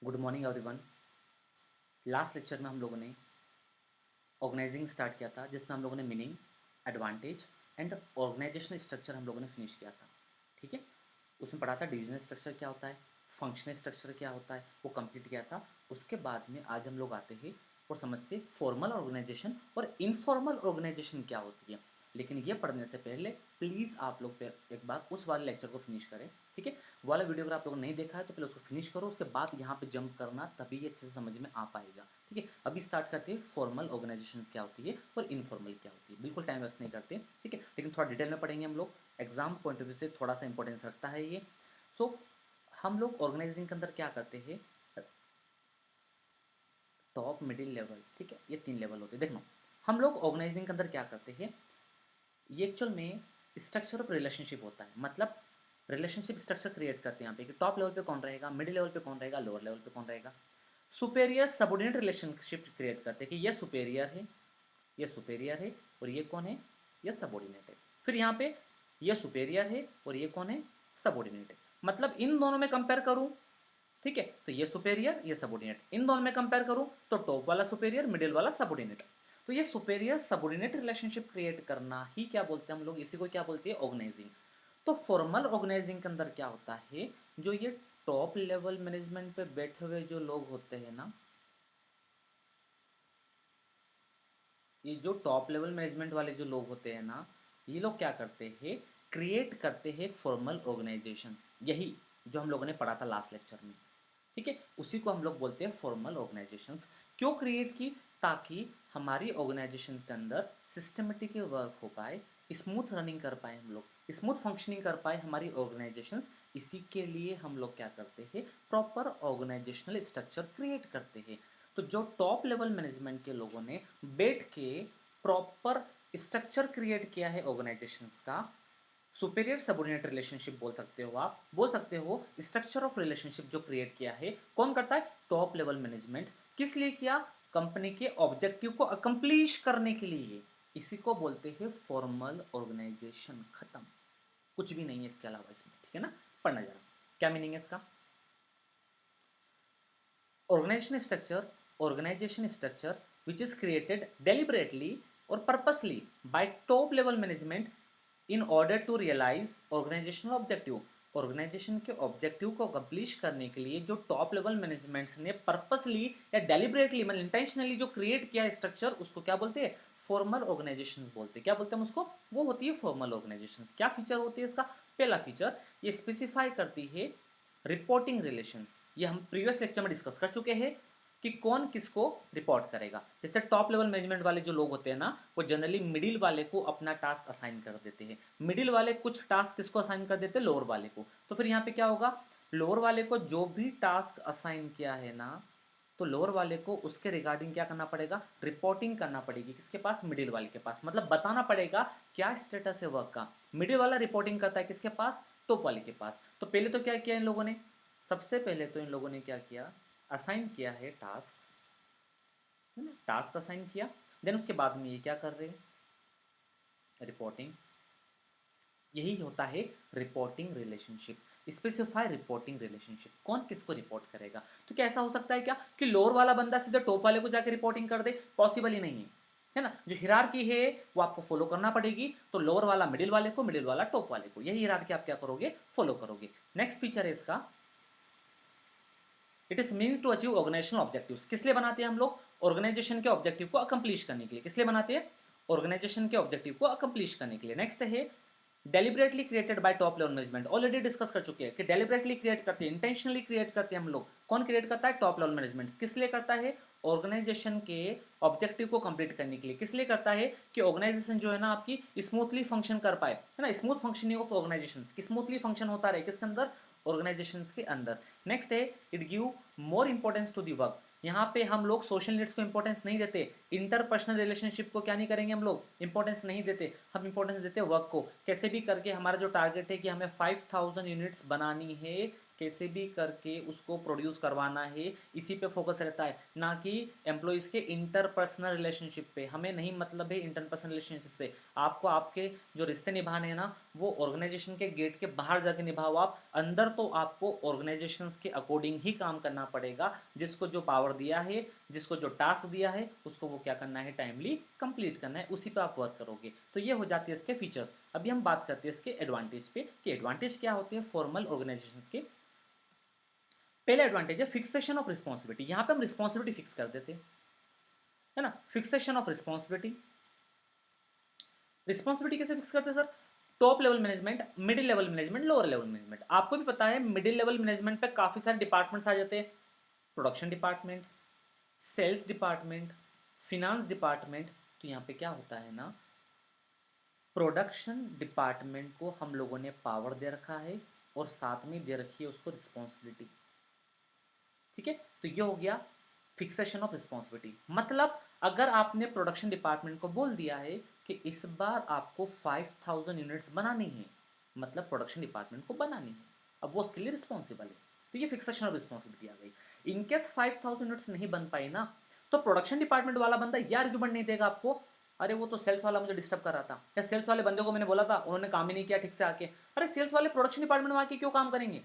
Good morning everyone. Last lecture में हम लोगों ने ऑर्गेनाइजिंग स्टार्ट किया था, जिसमें हम लोगों ने meaning, advantage and organisational structure हम लोगों ने फिनिश किया था। ठीक है, उसमें पढ़ा था डिविजनल स्ट्रक्चर क्या होता है, फंक्शनल स्ट्रक्चर क्या होता है, वो कंप्लीट किया था। उसके बाद में आज हम लोग आते हैं और समझते फॉर्मल ऑर्गेनाइजेशन और इनफॉर्मल ऑर्गेनाइजेशन क्या होती है। लेकिन ये पढ़ने से पहले प्लीज़ आप लोग एक बार उस वाले लेक्चर को फिनिश करें। ठीक है, वो वाला वीडियो अगर आप लोगों ने नहीं देखा है तो पहले उसको फिनिश करो, उसके बाद यहाँ पे जंप करना, तभी ये अच्छे से समझ में आ पाएगा। ठीक है, अभी स्टार्ट करते हैं फॉर्मल ऑर्गेनाइजेशन क्या होती है और इनफॉर्मल क्या होती है। बिल्कुल टाइम वेस्ट नहीं करते। ठीक है, लेकिन थोड़ा डिटेल में पढ़ेंगे हम लोग, एग्जाम पॉइंट ऑफ व्यू से थोड़ा सा इंपॉर्टेंस रखता है ये। सो हम लोग ऑर्गेनाइजिंग के अंदर क्या करते हैं, टॉप, मिडिल, लेवल। ठीक है, ये 3 लेवल होते हैं। देखो, हम लोग ऑर्गेनाइजिंग के अंदर क्या करते हैं, ये एक्चुअल में स्ट्रक्चर ऑफ रिलेशनशिप होता है। मतलब रिलेशनशिप स्ट्रक्चर क्रिएट करते हैं यहाँ पे कि टॉप लेवल पे कौन रहेगा, मिडिल लेवल पे कौन रहेगा, लोअर लेवल पे कौन रहेगा। सुपेरियर सबऑर्डिनेट रिलेशनशिप क्रिएट करते हैं कि ये सुपेरियर है, ये सुपेरियर है, और ये कौन है, ये सबऑर्डिनेट है। फिर यहाँ पे ये सुपेरियर है और ये कौन है, सबऑर्डिनेट है। मतलब इन दोनों में कंपेयर करूँ, ठीक है, तो ये सुपेरियर ये सबऑर्डिनेट, इन दोनों में कंपेयर करूं तो टॉप वाला सुपेरियर, मिडिल वाला सबऑर्डिनेट। तो ये सुपेरियर सबऑर्डिनेट रिलेशनशिप क्रिएट करना ही क्या बोलते हैं हम लोग, इसी को क्या बोलते हैं, ऑर्गेनाइजिंग। तो फॉर्मल ऑर्गेनाइजिंग के अंदर क्या होता है, जो ये टॉप लेवल मैनेजमेंट पे बैठे हुए जो लोग होते हैं ना, ये जो टॉप लेवल मैनेजमेंट वाले जो लोग होते हैं ना, ये लोग क्या करते हैं, क्रिएट करते हैं फॉर्मल ऑर्गेनाइजेशन। यही जो हम लोगों ने पढ़ा था लास्ट लेक्चर में। ठीक है, उसी को हम लोग बोलते हैं फॉर्मल ऑर्गेनाइजेशंस। क्यों क्रिएट की, ताकि हमारी ऑर्गेनाइजेशन के अंदर सिस्टमेटिक वर्क हो पाए, स्मूथ रनिंग कर पाए, हम लोग स्मूथ फंक्शनिंग कर पाए हमारी ऑर्गेनाइजेशंस। इसी के लिए हम लोग क्या करते हैं, प्रॉपर ऑर्गेनाइजेशनल स्ट्रक्चर क्रिएट करते हैं। तो जो टॉप लेवल मैनेजमेंट के लोगों ने बैठ के प्रॉपर स्ट्रक्चर क्रिएट किया है ऑर्गेनाइजेशंस का, सुपेरियर सबऑर्डिनेट रिलेशनशिप बोल सकते हो, आप बोल सकते हो स्ट्रक्चर ऑफ रिलेशनशिप जो क्रिएट किया है, कौन करता है, टॉप लेवल मैनेजमेंट। किस लिए किया, कंपनी के ऑब्जेक्टिव को अकम्प्लिश करने के लिए। इसी को बोलते हैं फॉर्मल ऑर्गेनाइजेशन। खत्म, कुछ भी नहीं है इसके अलावा इसमें। ठीक है ना, पढ़ना जरा क्या मीनिंग है इसका। Organization structure which is created deliberately or purposely by top level management in order to realize organizational objective। Organisation के ऑब्जेक्टिव को अकम्प्लिश करने के लिए जो टॉप लेवल मैनेजमेंट्स ने पर्पसली या डेलिबरेटली मतलब इंटेंशनली जो क्रिएट किया है स्ट्रक्चर, उसको क्या बोलते हैं, फॉर्मल ऑर्गेनाइजेशंस बोलते हैं। क्या बोलते हैं हम उसको, वो होती है फॉर्मल ऑर्गेनाइजेशंस। क्या फीचर होती है इसका, पहला फीचर ये स्पेसिफाई करती है रिपोर्टिंग रिलेशंस। ये हम प्रीवियस लेक्चर में डिस्कस कर चुके हैं कि कौन किसको रिपोर्ट करेगा। जैसे टॉप लेवल मैनेजमेंट वाले जो लोग होते हैं ना, वो जनरली मिडिल वाले को अपना टास्क असाइन कर देते हैं। मिडिल वाले कुछ टास्क किसको असाइन कर देते हैं, लोअर वाले को। तो फिर यहाँ पे क्या होगा, लोअर वाले को जो भी टास्क असाइन किया है ना, तो लोअर वाले को उसके रिगार्डिंग क्या करना पड़ेगा, रिपोर्टिंग करना पड़ेगी। किसके पास, मिडिल वाले के पास। मतलब बताना पड़ेगा क्या स्टेटस है वर्क का। मिडिल वाला रिपोर्टिंग करता है किसके पास, टॉप वाले के पास। तो पहले तो क्या किया इन लोगों ने, सबसे पहले तो इन लोगों ने क्या किया, असाइन किया है टास्क, है ना, टास्क असाइन किया। देन उसके बाद में ये क्या कर रहे हैं, रिपोर्टिंग। यही होता है reporting relationship. Specify reporting relationship, कौन किसको रिपोर्ट करेगा। तो क्या ऐसा हो सकता है क्या कि लोअर वाला बंदा सीधे टॉप वाले को जाकर रिपोर्टिंग कर दे, पॉसिबल ही नहीं है। है ना, जो हिरार्की है वो आपको फॉलो करना पड़ेगी। तो लोअर वाला मिडिल वाले को, मिडिल वाला टॉप वाले को, यही हिरार्की आप क्या करोगे, फॉलो करोगे। नेक्स्ट फीचर है इसका, it is mean to achieve organisational objectives. किस लिए बनाते हैं हम लोग, ऑर्गेनाइजेशन के ऑब्जेक्टिव को अकम्प्लिश करने के लिए। किस लिए बनाते हैं, ऑर्गेनाइजेशन के ऑब्जेक्टिव को अकम्प्लिश करने के लिए। नेक्स्ट है deliberately created by top level management. Already discuss कर चुके हैं कि डेलिबरेटली क्रिएट करते हैं, इंटेंशनली क्रिएट करते हैं हम लोग। कौन क्रिएट करता है, टॉप लेवल मैनेजमेंट। किस लिए करता है, ऑर्गेनाइजेशन के ऑब्जेक्टिव को कंप्लीट करने के लिए। किस लिए करता है, कि ऑर्गेनाइजेशन जो है ना आपकी स्मूथली फंक्शन कर पाए, है ना, smooth functioning of organisation, smoothly function होता रहे किसके अंदर, ऑर्गेनाइजेशंस के अंदर। नेक्स्ट है it give more importance to the work. यहाँ पे हम लोग सोशल नीड्स को इंपॉर्टेंस नहीं देते, इंटरपर्सनल रिलेशनशिप को क्या नहीं करेंगे हम लोग, इंपॉर्टेंस नहीं देते। हम इंपॉर्टेंस देते हैं वर्क को। कैसे भी करके हमारा जो टारगेट है कि हमें 5000 यूनिट्स बनानी है, कैसे भी करके उसको प्रोड्यूस करवाना है, इसी पे फोकस रहता है, ना कि एम्प्लॉयज़ के इंटरपर्सनल रिलेशनशिप पे। हमें नहीं मतलब है इंटरपर्सनल रिलेशनशिप से, आपको आपके जो रिश्ते निभाने हैं ना, वो ऑर्गेनाइजेशन के गेट के बाहर जाके निभाओ आप, अंदर तो आपको ऑर्गेनाइजेशंस के अकॉर्डिंग ही काम करना पड़ेगा, जिसको जो पावर दिया है, जिसको जो टास्क दिया है, उसको वो क्या करना है, टाइमली कंप्लीट करना है, उसी पे आप वर्क करोगे। तो ये हो जाती है इसके फीचर्स। अभी हम बात करते हैं इसके एडवांटेज पे कि एडवांटेज क्या होते हैं फॉर्मल ऑर्गेनाइजेशन के। पहला एडवांटेज है फिक्सेशन ऑफ रिस्पॉन्सिबिलिटी। यहाँ पे हम रिस्पॉन्सिबिलिटी फिक्स कर देते हैं, है ना, फिक्सेशन ऑफ रिस्पॉन्सिबिलिटी। रिस्पॉन्सिबिलिटी कैसे फिक्स करते हैं sir? Top level management, middle level management, lower level management. आपको भी पता है मिडिल लेवल मैनेजमेंट पे काफी सारे डिपार्टमेंट्स आ जाते हैं, production department, sales department, finance department. तो यहाँ पे क्या होता है ना, प्रोडक्शन डिपार्टमेंट को हम लोगों ने पावर दे रखा है और साथ में दे रखी है उसको रिस्पॉन्सिबिलिटी। ठीक है, तो ये हो गया फिक्सेशन ऑफ रिस्पॉन्सिबिलिटी। मतलब अगर आपने प्रोडक्शन डिपार्टमेंट को बोल दिया है कि इस बार आपको 5000 यूनिट्स बनानी है, मतलब प्रोडक्शन डिपार्टमेंट को बनानी है, अब वो उसके लिए रिस्पॉन्सिबल है, तो ये फिक्सेशन ऑफ रिस्पॉन्सिबिलिटी आ गई। इनकेस 5000 यूनिट्स नहीं बन पाई ना, तो प्रोडक्शन डिपार्टमेंट वाला बंदा ये आर्ग्यूमेंट नहीं देगा आपको, अरे वो तो सेल्स वाला मुझे डिस्टर्ब कर रहा था, या सेल्स वाले बंदे को मैंने बोला था उन्होंने काम ही नहीं किया ठीक से आके। अरे सेल्स वाले प्रोडक्शन डिपार्टमेंट में आके क्यों काम करेंगे?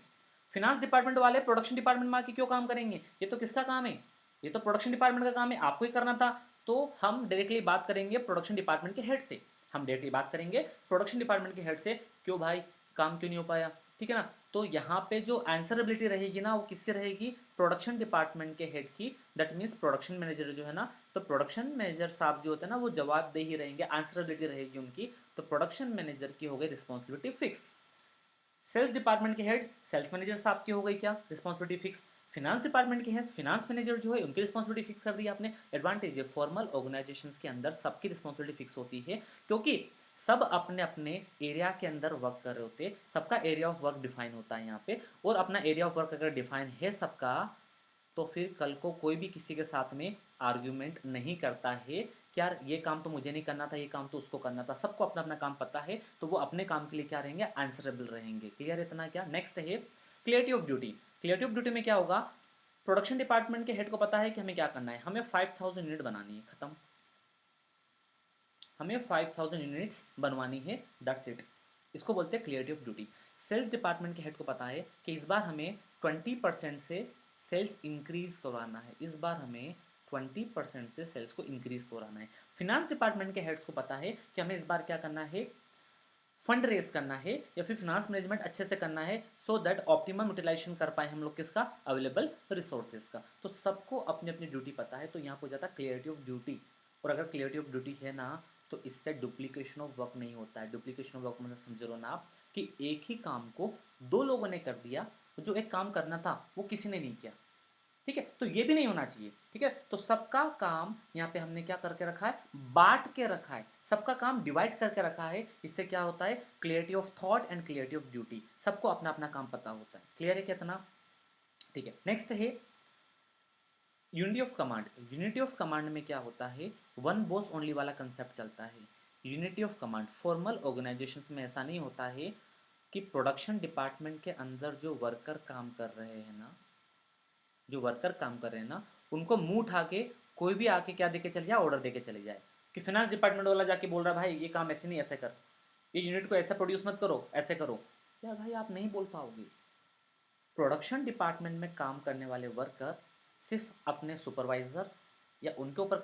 फिनांस डिपार्टमेंट वाले प्रोडक्शन डिपार्टमेंट में आके क्यों काम करेंगे? ये तो किसका काम है? ये तो प्रोडक्शन डिपार्टमेंट का काम है, आपको ही करना था। तो हम डायरेक्टली बात करेंगे प्रोडक्शन डिपार्टमेंट के हेड से, हम डायरेक्टली बात करेंगे प्रोडक्शन डिपार्टमेंट के हेड से, क्यों भाई काम क्यों नहीं हो पाया? ठीक है ना, तो यहाँ पे जो आंसरेबिलिटी रहेगी ना, वो किसकी रहेगी? प्रोडक्शन डिपार्टमेंट के हेड की। दैट मीन्स प्रोडक्शन मैनेजर जो है ना, तो प्रोडक्शन मैनेजर साहब जो होते हैं ना, वो जवाबदेही रहेंगे, आंसरेबिलिटी रहेगी उनकी। तो प्रोडक्शन मैनेजर की हो गई रिस्पॉन्सिबिलिटी फिक्स। सेल्स डिपार्टमेंट के हेड सेल्स मैनेजर साहब की हो गई क्या, रिस्पॉन्सिबिलिटी फिक्स। फिनांस डिपार्टमेंट के हेड फिनांस मैनेजर जो है उनकी रिस्पॉन्सिबिलिटी फिक्स कर दी आपने। एडवांटेज है फॉर्मल ऑर्गेनाइजेशंस के अंदर सबकी रिस्पॉन्सिबिलिटी फिक्स होती है, क्योंकि सब अपने अपने एरिया के अंदर वर्क कर रहे होते हैं, सबका एरिया ऑफ वर्क डिफाइन होता है यहाँ पे। और अपना एरिया ऑफ वर्क अगर डिफाइन है सबका, तो फिर कल को कोई भी किसी के साथ में आर्ग्यूमेंट नहीं करता है कि यार ये काम तो मुझे नहीं करना था, ये काम तो उसको करना था। सबको अपना अपना काम पता है, तो वो अपने काम के लिए क्या रहेंगे, आंसरेबल रहेंगे। क्लियर है इतना? क्या नेक्स्ट है clarity of duty. Clarity of duty में क्या होगा, प्रोडक्शन डिपार्टमेंट के हेड को पता है कि हमें क्या करना है, हमें 5000 यूनिट बनानी है, खत्म, हमें 5000 यूनिट्स बनवानी है, दैट्स इट। इसको बोलते हैं clarity of duty. Sales department के हेड को पता है कि इस बार हमें 20% से सेल्स इंक्रीज करवाना है, इस बार हमें 20% से सेल्स को इंक्रीज कराना है। फिनांस डिपार्टमेंट के हेड्स को पता है कि हमें इस बार क्या करना है, फंड रेज करना है, या फिर फिनांस मैनेजमेंट अच्छे से करना है, सो दैट ऑप्टिमम यूटिलाइजेशन कर पाए हम लोग किसका, अवेलेबल रिसोर्सेज का। तो सबको अपनी अपनी ड्यूटी पता है, तो यहाँ पर हो जाता है क्लियरिटी ऑफ ड्यूटी। और अगर क्लियरिटी ऑफ ड्यूटी है ना, तो इससे डुप्लीकेशन ऑफ वर्क नहीं होता है। डुप्लीकेशन ऑफ वर्क मतलब समझ लो ना आप, कि एक ही काम को दो लोगों ने कर दिया, तो जो एक काम करना था वो किसी ने नहीं किया। ठीक है, तो ये भी नहीं होना चाहिए। ठीक है, तो सबका काम यहाँ पे हमने क्या करके रखा है, बांट के रखा है, सबका काम डिवाइड करके रखा है। इससे क्या होता है, clarity of thought and clarity of duty, सबको अपना अपना काम पता होता है। क्लियर है कितना? ठीक है, नेक्स्ट है unity of command. Unity of command में क्या होता है, वन बॉस ओनली वाला कंसेप्ट चलता है। Unity of command formal organisations में ऐसा नहीं होता है कि प्रोडक्शन डिपार्टमेंट के अंदर जो वर्कर काम कर रहे हैं ना, जो वर्कर काम कर रहे हैं ना, उनको मुंह उठा के कोई भी आके क्या देके चले जाए, ऑर्डर देके चले जाए। कि फाइनेंस डिपार्टमेंट वाला जाके बोल रहा है भाई ये काम ऐसे नहीं ऐसे कर, ये यूनिट को ऐसा प्रोड्यूस मत करो, ऐसे करो, यार भाई आप नहीं बोल पाओगे। प्रोडक्शन डिपार्टमेंट में काम करने वाले वर्कर सिर्फ अपने सुपरवाइजर या उनके ऊपर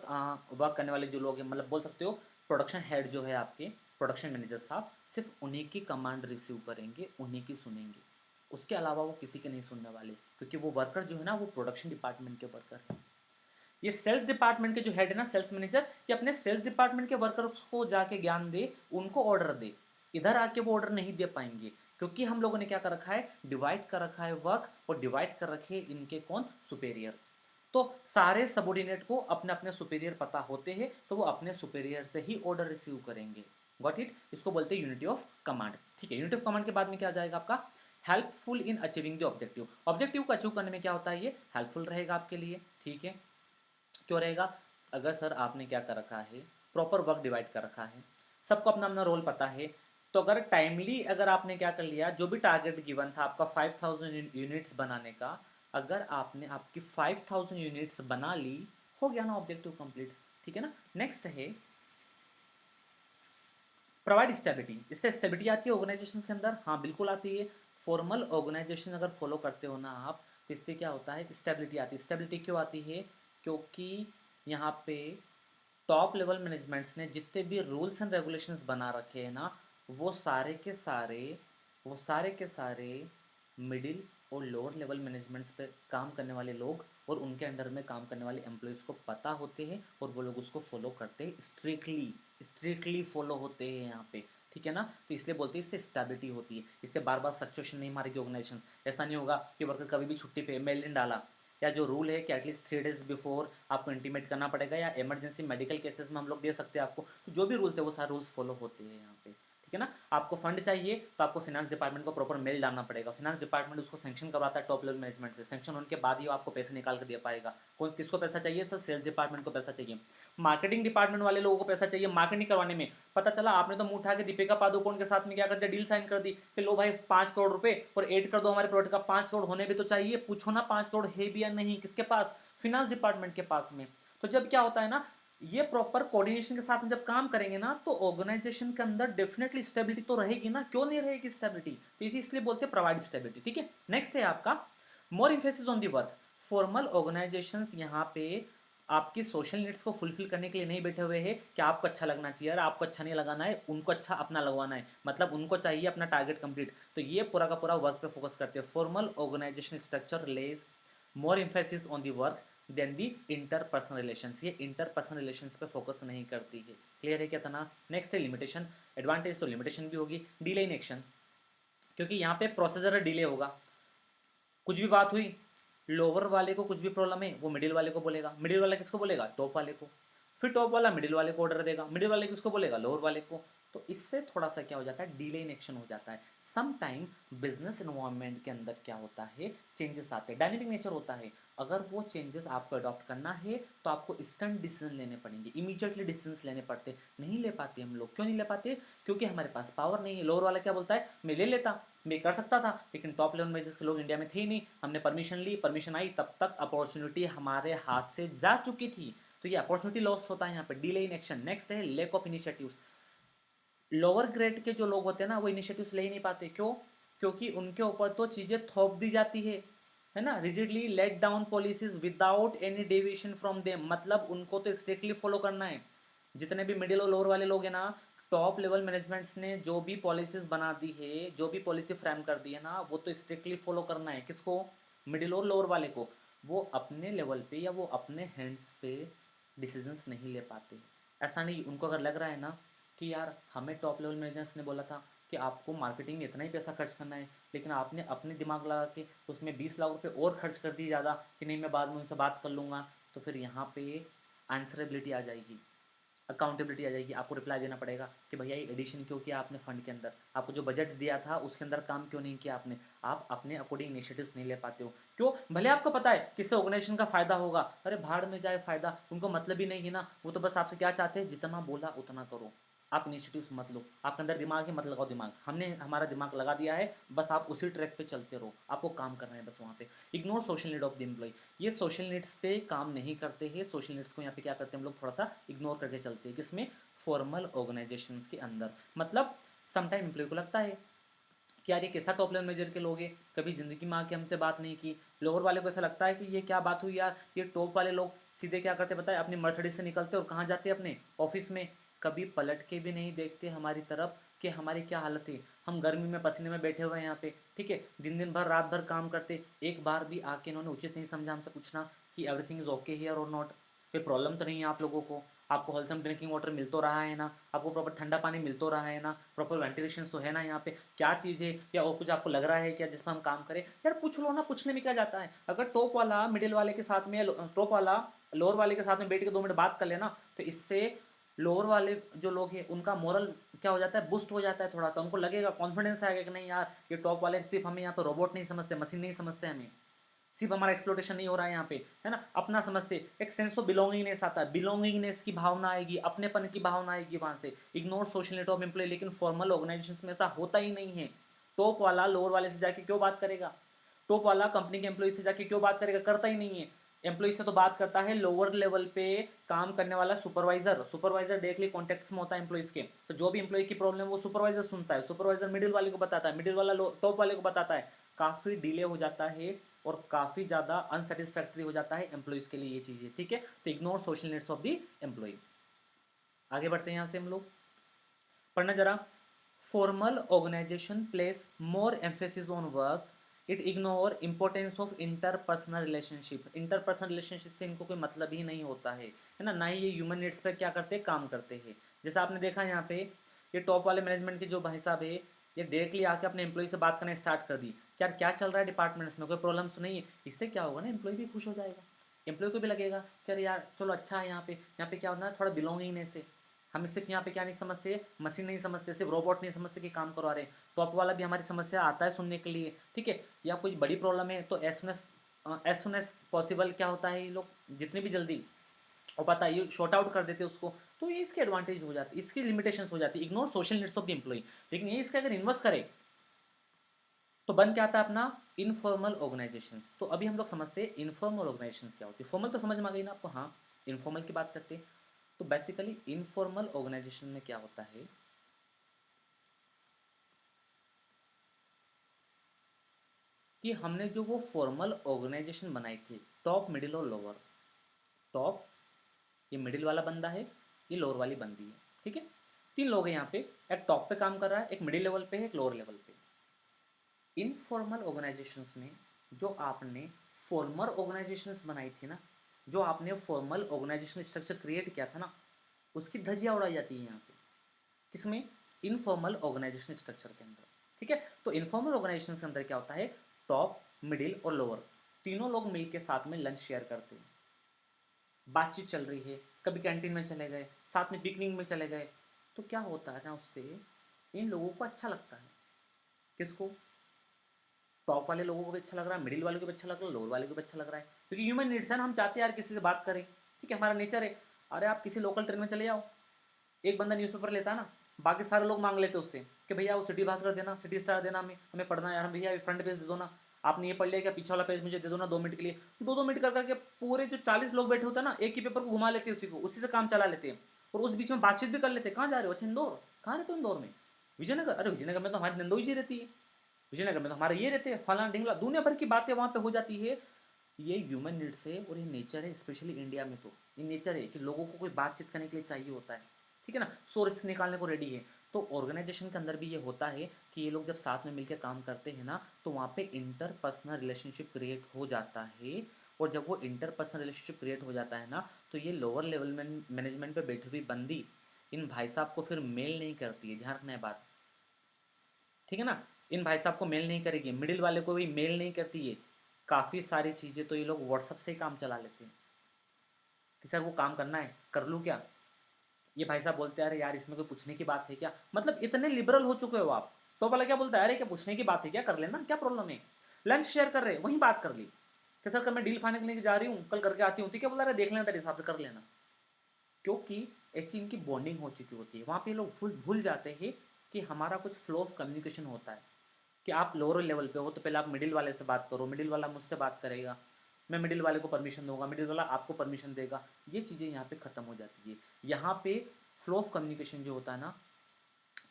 वर्क करने वाले जो लोग हैं, मतलब बोल सकते हो प्रोडक्शन हेड जो है आपके, प्रोडक्शन मैनेजर साहब, सिर्फ उन्हीं की कमांड रिसीव करेंगे, उन्हीं की सुनेंगे। उसके अलावा वो किसी के नहीं सुनने वाले, क्योंकि वो वर्कर जो है ना, वो प्रोडक्शन डिपार्टमेंट के वर्कर है। ये सेल्स डिपार्टमेंट के जो हेड है ना, सेल्स मैनेजर, ये अपने सेल्स डिपार्टमेंट के वर्कर्स को जाके ज्ञान दे, उनको ऑर्डर दे। इधर आके वो ऑर्डर नहीं दे पाएंगे, क्योंकि हम लोगों ने क्या कर रखा है, डिवाइड कर रखा है वर्क, और डिवाइड कर रखे इनके कौन, सुपेरियर। तो सारे सबऑर्डिनेट को अपने अपने सुपेरियर पता होते हैं, तो वो अपने सुपेरियर से ही ऑर्डर रिसीव करेंगे। Got it? इसको बोलते हैं यूनिटी ऑफ कमांड। ठीक है, यूनिटी ऑफ कमांड के बाद में क्या आ जाएगा आपका, helpful in achieving the objective. Objective को अचीव करने में क्या होता है, ये हेल्पफुल रहेगा आपके लिए। ठीक है, क्यों रहेगा? अगर सर आपने क्या कर रखा है, प्रॉपर वर्क डिवाइड कर रखा है, सबको अपना अपना रोल पता है, तो अगर टाइमली अगर आपने क्या कर लिया, जो भी टारगेट गिवन था आपका 5000 यूनिट्स बनाने का, अगर आपने आपकी 5000 यूनिट्स बना ली, हो गया ना ऑब्जेक्टिव कंप्लीट। ठीक है ना। नेक्स्ट है प्रोवाइड स्टेबिलिटी, इससे स्टेबिलिटी आती है ऑर्गेनाइजेशन के अंदर, हाँ बिल्कुल आती है। फॉर्मल ऑर्गेनाइजेशन अगर फॉलो करते हो ना आप, तो इससे क्या होता है, स्टेबिलिटी आती है। स्टेबिलिटी क्यों आती है, क्योंकि यहाँ पे टॉप लेवल मैनेजमेंट्स ने जितने भी रूल्स एंड रेगुलेशंस बना रखे हैं ना, वो सारे के सारे वो सारे के सारे मिडिल और लोअर लेवल मैनेजमेंट्स पे काम करने वाले लोग और उनके अंडर में काम करने वाले एम्प्लॉयज़ को पता होते हैं, और वो लोग उसको फॉलो करते हैं, स्ट्रिक्टली स्ट्रिक्टली फॉलो होते हैं यहाँ पे, ठीक है ना। तो इसलिए बोलते हैं इससे स्टेबिलिटी होती है, इससे बार बार फ्लक्चुएशन नहीं मारेगी ऑर्गेनाइजेशन। ऐसा नहीं होगा कि वर्कर कभी भी छुट्टी पे मेल नहीं डाला, या जो रूल है कि एटलीस्ट 3 days बिफोर आपको इंटीमेट करना पड़ेगा, या इमरजेंसी मेडिकल केसेस में हम लोग दे सकते हैं आपको, तो जो भी रूल्स है वो सारे रूल्स फॉलो होते हैं यहाँ पे, ठीक है ना। आपको फंड चाहिए तो आपको फाइनेंस डिपार्टमेंट को प्रॉपर मेल डालना पड़ेगा, फाइनेंस डिपार्टमेंट उसको सैंक्शन करवाता है टॉप लेवल मैनेजमेंट से, सैंक्शन होने के बाद ही वो आपको पैसे निकाल कर दे पाएगा। कौन किसको पैसा चाहिए सर, सेल्स डिपार्टमेंट को पैसा चाहिए, मार्केटिंग डिपार्टमेंट वाले लोगों को पैसा चाहिए मार्केटिंग करवाने में। पता चला आपने तो मुंह उठा के दीपिका पादुकोण के साथ में क्या कर दिया, डील साइन कर दी कि लो भाई 5 करोड़ रुपए और ऐड कर दो हमारे प्रोडक्ट का, 5 करोड़ होने भी तो चाहिए, पूछो ना 5 करोड़ है भी या नहीं, किसके पास, फिनांस डिपार्टमेंट के पास में। तो जब क्या होता है ना, ये प्रॉपर कोऑर्डिनेशन के साथ में जब काम करेंगे ना, तो ऑर्गेनाइजेशन के अंदर डेफिनेटली स्टेबिलिटी तो रहेगी ना, क्यों नहीं रहेगी स्टेबिलिटी, तो इसलिए बोलते हैं प्रोवाइड स्टेबिलिटी, ठीक है। नेक्स्ट है आपका more emphasis on the work. Formal organisations यहाँ पे आपकी सोशल नीड्स को फुलफिल करने के लिए नहीं बैठे हुए हैं कि आपको अच्छा लगना चाहिए, यार आपको अच्छा नहीं लगाना है, उनको अच्छा अपना लगवाना है, मतलब उनको चाहिए अपना टारगेट कंप्लीट, तो ये पूरा का पूरा वर्क पे फोकस करते हैं। Formal organisation structure lays more emphasis on the work than the interpersonal relations, ये इंटरपर्सनल रिलेशंस पे फोकस नहीं करती है। क्लियर है क्या तना। नेक्स्ट है लिमिटेशन। एडवांटेज तो लिमिटेशन भी होगी, डिले इन एक्शन, क्योंकि यहाँ पे प्रोसीजर डिले होगा, कुछ भी बात हुई, लोअर वाले को कुछ भी प्रॉब्लम है वो मिडिल वाले को बोलेगा, मिडिल वाला किसको बोलेगा, टॉप वाले को, फिर टॉप वाला मिडिल वाले को ऑर्डर देगा, मिडिल वाले किसको बोलेगा, लोअर वाले को। तो इससे थोड़ा सा क्या हो जाता है, डिले इन एक्शन हो जाता है। सम टाइम बिजनेस इन्वायरमेंट के अंदर क्या होता है, चेंजेस आते हैं, डायनेमिक नेचर होता है। अगर वो चेंजेस आपको अडॉप्ट करना है तो आपको इंस्टेंट डिसीजन लेने पड़ेंगे, इमीडिएटली डिसीजन लेने पड़ते, नहीं ले पाते हम लोग। क्यों नहीं ले पाते, क्योंकि हमारे पास पावर नहीं है। लोअर वाला क्या बोलता है, मैं ले लेता, मैं कर सकता था, लेकिन टॉप लेवल मैनेजर्स के लोग इंडिया में थे ही नहीं, हमने परमिशन ली, परमिशन आई, तब तक अपॉर्चुनिटी हमारे हाथ से जा चुकी थी, तो ये अपॉर्चुनिटी लॉस्ट होता है यहाँ पे, डिले इन एक्शन। नेक्स्ट है lack of initiatives. Lower grade के जो लोग होते हैं ना, वो इनिशिएटिव्स ले ही नहीं पाते, क्यों, क्योंकि उनके ऊपर तो चीज़ें थोप दी जाती है ना, rigidly laid down policies without any deviation from them, मतलब उनको तो स्ट्रिक्टली फॉलो करना है। जितने भी मिडिल और लोअर वाले लोग हैं ना, टॉप लेवल मैनेजमेंट्स ने जो भी पॉलिसीज बना दी है, जो भी पॉलिसी फ्रेम कर दी है ना, वो तो स्ट्रिक्टली फॉलो करना है। किसको, मिडिल और लोअर वाले को। वो अपने लेवल पे या वो अपने हैंड्स पे डिसीजंस नहीं ले पाते। ऐसा नहीं, उनको अगर लग रहा है ना कि यार हमें टॉप लेवल मैनेजर्स ने बोला था कि आपको मार्केटिंग में इतना ही पैसा खर्च करना है, लेकिन आपने अपने दिमाग लगा के उसमें 20 लाख रुपए और खर्च कर दिए ज़्यादा, कि नहीं मैं बाद में उनसे बात कर लूँगा, तो फिर यहाँ पे आंसरेबिलिटी आ जाएगी, अकाउंटेबिलिटी आ जाएगी। आपको रिप्लाई देना पड़ेगा कि भैया ये एडिशन क्यों किया आपने फंड के अंदर, आपको जो बजट दिया था उसके अंदर काम क्यों नहीं किया आपने, आप अपने अकॉर्डिंग इनिशिएटिव्स नहीं ले पाते हो। क्यों, भले आपको पता है किससे ऑर्गेनाइजेशन का फायदा होगा, अरे भाड़ में जाए फायदा, उनको मतलब ही नहीं है ना, वो तो बस आपसे क्या चाहते हैं, जितना बोला उतना करो, आप इनिशिएटिव्स मत लो, आपके अंदर दिमाग है मत लगाओ दिमाग, हमने हमारा दिमाग लगा दिया है, बस आप उसी ट्रैक पे चलते रहो, आपको काम करना है बस वहाँ पे। Ignore social need of the employee, ये सोशल नीड्स पे काम नहीं करते हैं, सोशल नीड्स को यहाँ पे क्या करते हैं हम लोग, थोड़ा सा इग्नोर करके चलते हैं, किसमें, फॉर्मल ऑर्गेनाइजेशंस के अंदर। मतलब समटाइम एम्प्लॉय को लगता है कि यार ये कैसा टॉप लेवल मैनेजर के लोग हैं, कभी ज़िंदगी में आके हमसे बात नहीं की। लोअर वाले को ऐसा लगता है कि ये क्या बात हुई यार, ये टॉप वाले लोग सीधे क्या करते बताए, अपनी मर्सिडीज से निकलते और कहाँ जाते अपने ऑफिस में, कभी पलट के भी नहीं देखते हमारी तरफ कि हमारी क्या हालत है। हम गर्मी में पसीने में बैठे हुए हैं यहाँ पे, ठीक है, दिन दिन भर रात भर काम करते, एक बार भी आके इन्होंने उचित नहीं समझा हमसे पूछना कि एवरीथिंग इज़ ओके हियर और नॉट, कोई प्रॉब्लम तो नहीं है आप लोगों को, आपको होलसम ड्रिंकिंग वाटर मिल तो रहा है ना, आपको प्रॉपर ठंडा पानी मिल तो रहा है ना, प्रॉपर वेंटिलेशन तो है ना, यहाँ पे क्या चीज़ है या और कुछ आपको लग रहा है क्या जिस पर हम काम करें, यार पूछ लो ना, पूछने में क्या जाता है। अगर टॉप वाला मिडिल वाले के साथ में, टॉप वाला लोअर वाले के साथ में बैठ के 2 मिनट बात कर लेना, तो इससे लोअर वाले जो लोग हैं उनका मोरल क्या हो जाता है, बूस्ट हो जाता है, थोड़ा सा उनको लगेगा, कॉन्फिडेंस आएगा कि नहीं यार ये टॉप वाले सिर्फ हमें यहाँ पे रोबोट नहीं समझते, मशीन नहीं समझते, हमें सिर्फ हमारा एक्सप्लोटेशन नहीं हो रहा है यहाँ पे, है ना, अपना समझते, एक सेंस ऑफ बिलोंगिंगनेस आता है, बिलोंगिंगनेस की भावना आएगी, अपनेपन की भावना आएगी वहाँ से। Ignore social need of employee, लेकिन फॉर्मल ऑर्गेनाइजेशंस में ऐसा होता ही नहीं है। टॉप वाला लोअर वाले से जाके क्यों बात करेगा, टॉप वाला कंपनी के एम्प्लॉय से जाके क्यों बात करेगा, करता ही नहीं है। एम्प्लॉय से तो बात करता है लोअर लेवल पे काम करने वाला सुपरवाइजर। सुपरवाइजर डायरेक्टली कॉन्टेक्ट्स में होता है एम्प्लॉइज के, तो जो भी एम्प्लॉय की प्रॉब्लम है वो सुपरवाइजर सुनता है, सुपरवाइजर मिडिल वाले को बताता है, मिडिल वाला टॉप वाले को बताता है। काफ़ी डिले हो जाता है और काफ़ी ज़्यादा अनसेटिस्फैक्ट्री हो जाता है एम्प्लॉइज के लिए ये चीज़ें, ठीक है। तो ignore social needs of the employee. आगे बढ़ते हैं यहाँ से हम लोग, पढ़ना जरा। Formal organisation places more emphasis on work, it ignore importance of interpersonal relationship. Interpersonal relationship से इनको कोई मतलब ही नहीं होता है ना, ना ही ये ह्यूमन नीड्स पे क्या करते हैं, काम करते हैं। जैसा आपने देखा यहाँ पे, ये टॉप वाले मैनेजमेंट के जो भाई साहब है, ये डायरेक्टली आके अपने एम्प्लॉय से बात करना स्टार्ट कर दी, यार क्या चल रहा है डिपार्टमेंट्स में, कोई प्रॉब्लम तो नहीं है। इससे क्या होगा ना, एम्प्लॉय भी खुश हो जाएगा, एम्प्लॉय को भी लगेगा कि अरे यार चलो अच्छा है, यहाँ पे क्या होता है थोड़ा बिलोंगिंगनेस है। हम सिर्फ यहाँ पे क्या नहीं समझते, मशीन नहीं समझते, सिर्फ रोबोट नहीं समझते कि काम करवा रहे हैं, टॉप वाला भी हमारी समस्या आता है सुनने के लिए, ठीक है। या कोई बड़ी प्रॉब्लम है तो एज सुन एज पॉसिबल क्या होता है, ये लोग जितनी भी जल्दी और पता है ये शॉर्ट आउट कर देते हैं उसको। तो ये इसके एडवांटेज हो जाती है, इसकी लिमिटेशंस हो जाती है, ignore social needs of the employee. लेकिन ये इसका अगर इन्वर्स करे तो बन क्या आता है अपना, इनफॉर्मल ऑर्गेनाइजेशंस। तो अभी हम लोग समझते हैं इनफॉर्मल ऑर्गेनाइजेशंस क्या होती है। फॉर्मल तो समझ में आ गई ना आपको, हाँ। इनफॉर्मल की बात करते हैं तो बेसिकली इनफॉर्मल ऑर्गेनाइजेशन में क्या होता है कि हमने जो वो फॉर्मल ऑर्गेनाइजेशन बनाई थी, टॉप मिडिल और लोअर। टॉप, ये मिडिल वाला बंदा है, ये लोअर वाली बंदी है, ठीक है। तीन लोग हैं यहाँ पे, एक टॉप पे काम कर रहा है, एक मिडिल लेवल पे है, एक लोअर लेवल पे। इनफॉर्मल ऑर्गेनाइजेशंस में जो आपने फॉर्मल ऑर्गेनाइजेशंस बनाई थी ना, जो आपने फॉर्मल ऑर्गेनाइजेशन स्ट्रक्चर क्रिएट किया था ना, उसकी धज्जियां उड़ाई जाती है यहाँ पे। किसमें, इनफॉर्मल ऑर्गेनाइजेशन स्ट्रक्चर के अंदर, ठीक है। तो इनफॉर्मल ऑर्गेनाइजेशन के अंदर क्या होता है, टॉप मिडिल और लोअर तीनों लोग मिलकर साथ में लंच शेयर करते हैं, बातचीत चल रही है, कभी कैंटीन में चले गए, साथ में पिकनिक में चले गए। तो क्या होता है ना, उससे इन लोगों को अच्छा लगता है। किसको, टॉप वाले लोगों को भी अच्छा लग रहा है, मिडिल वाले को भी अच्छा लग रहा है, लोअर वाले को भी अच्छा लग रहा है, क्योंकि ह्यूमन नीड्स है ना, हम चाहते हैं यार किसी से बात करें, ठीक है, हमारा नेचर है। अरे आप किसी लोकल ट्रेन में चले जाओ, एक बंदा न्यूज़पेपर लेता है ना, बाकी सारे लोग मांग लेते हैं उससे कि भैया वो सिटी भास्कर देना, सिटी स्टार देना, हमें हमें पढ़ना है यार, भैया फ्रंट पेज दे दो ना, आपने ये पढ़ लिया क्या, पीछे वाला पेज मुझे दे दो ना 2 मिनट के लिए। 2-2 मिनट कर करके पूरे जो 40 लोग बैठे होते हैं ना, एक ही पेपर को घुमा लेते हैं, उसी को उसी से काम चला लेते हैं, और उस बीच में बातचीत भी कर लेते हैं। कहाँ जा रहे हो, अच्छा इंदौर, कहाँ रहते हो इंदौर में, विजयनगर, अरे विजयनगर में तो हमारी नंदोई जी रहती है, विजयनगर में तो हमारे ये रहते हैं फलाना ढिंगला, दुनिया भर की बातें वहाँ पे हो जाती है। ये ह्यूमन नीड्स है और ये नेचर है, स्पेशली इंडिया में तो ये नेचर है कि लोगों को कोई बातचीत करने के लिए चाहिए होता है, ठीक है ना, सोर्स निकालने को रेडी है। तो ऑर्गेनाइजेशन के अंदर भी ये होता है कि ये लोग जब साथ में मिलकर काम करते हैं ना, तो वहाँ पे इंटरपर्सनल रिलेशनशिप क्रिएट हो जाता है। और जब वो इंटरपर्सनल रिलेशनशिप क्रिएट हो जाता है ना, तो ये लोअर लेवल मैनेजमेंट पे बैठी हुई बंदी इन भाई साहब को फिर मेल नहीं करती है, ध्यान रखना है बात, ठीक है ना। इन भाई साहब को मेल नहीं करेगी, मिडिल वाले को भी मेल नहीं करती है। काफ़ी सारी चीज़ें तो ये लोग व्हाट्सअप से ही काम चला लेते हैं कि सर वो काम करना है, कर लूँ क्या। ये भाई साहब बोलते हैं अरे यार इसमें कोई पूछने की बात है क्या, मतलब इतने लिबरल हो चुके हो आप। तो वाला क्या बोलता है, अरे क्या पूछने की बात है क्या, कर लेना, क्या प्रॉब्लम है। लंच शेयर कर रहे वहीं बात कर ली कि सर कल मैं डील फाइनल करने के जा रही हूँ, कल करके आती हूँ, ठीक है, बोला रहे देख लेना तेरे हिसाब से कर लेना। क्योंकि ऐसी इनकी बॉन्डिंग हो चुकी होती है, वहाँ पे लोग भूल भूल जाते हैं कि हमारा कुछ फ्लो ऑफ कम्युनिकेशन होता है। कि आप लोअर लेवल पे हो तो पहले आप मिडिल वाले से बात करो, मिडिल वाला मुझसे बात करेगा, मैं मिडिल वाले को परमिशन दूंगा, मिडिल वाला आपको परमिशन देगा। ये चीज़ें यहाँ पे ख़त्म हो जाती है। यहाँ पे फ्लो ऑफ कम्युनिकेशन जो होता है ना,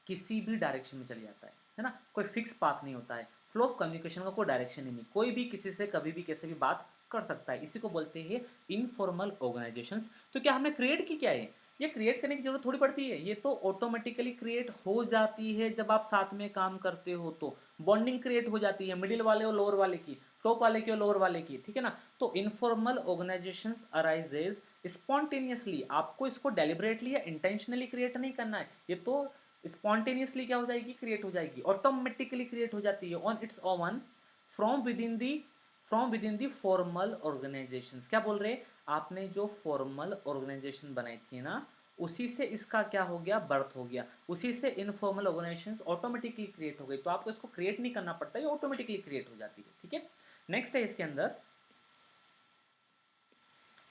किसी भी डायरेक्शन में चले जाता है ना, कोई फिक्स पाथ नहीं होता है। फ्लो ऑफ कम्युनिकेशन का कोई डायरेक्शन ही नहीं, कोई भी किसी से कभी भी कैसे भी बात कर सकता है। इसी को बोलते हैं इनफॉर्मल ऑर्गेनाइजेशंस। तो क्या हमने क्रिएट की क्या है, ये क्रिएट करने की जरूरत थोड़ी पड़ती है, ये तो ऑटोमेटिकली क्रिएट हो जाती है जब आप साथ में काम करते हो। तो बॉन्डिंग क्रिएट हो जाती है मिडिल वाले और लोअर वाले की, टॉप वाले की और लोअर वाले की, ठीक है ना। तो इनफॉर्मल ऑर्गेनाइजेशंस अराइजेज स्पॉन्टेनियसली, आपको इसको डेलिबरेटली या इंटेंशनली क्रिएट नहीं करना है, ये तो स्पॉन्टेनियसली क्या हो जाएगी, क्रिएट हो जाएगी, ऑटोमेटिकली क्रिएट हो जाती है on it's oven, from with in the formal organisations. क्या बोल रहे हैं, आपने जो फॉर्मल ऑर्गेनाइजेशन बनाई थी ना, उसी से इसका क्या हो गया, बर्थ हो गया, उसी से इनफॉर्मल ऑर्गेनाइजेशंस ऑटोमेटिकली क्रिएट हो गई। तो आपको इसको क्रिएट नहीं करना पड़ता, ये ऑटोमेटिकली क्रिएट हो जाती है, ठीक है। नेक्स्ट है इसके अंदर